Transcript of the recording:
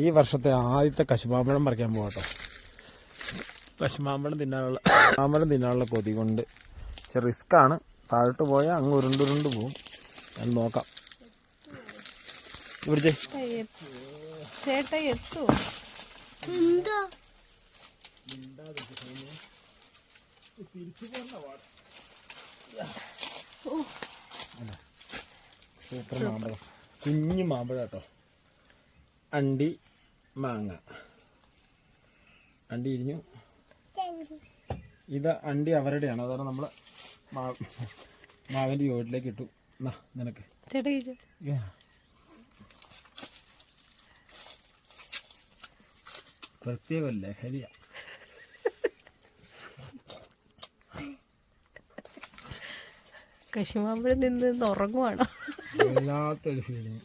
ഈ വർഷത്തെ ആദ്യത്തെ കശുമാമ്പഴം പറിക്കാൻ പോകട്ടോ. കശുമാമ്പഴം തിന്നാനുള്ള കൊതി കൊണ്ട് റിസ്ക്കാണ്. താഴോട്ട് പോയാൽ അങ്ങ് ഉരുണ്ടുരുണ്ട് പോവും. ഞാൻ നോക്കാം. ഇവിടെ ചേട്ടാ എത്തോ സൂപ്പർ മാമ്പഴം, കുഞ്ഞു മാമ്പഴം കേട്ടോ. അണ്ടി മാങ്ങ, അണ്ടി ഇരിഞ്ഞു. ഇത് അണ്ടി അവരുടെയാണ്, അതാണ് നമ്മൾ മാവിൻ്റെ യോട്ടിലേക്ക് ഇട്ടു. നിനക്ക് പ്രത്യേകമല്ലേ ശരിയാ. കശുമാമ്പഴം നിന്ന് ഉറങ്ങുവാണോ? വല്ലാത്തൊരു ഫീലിങ്.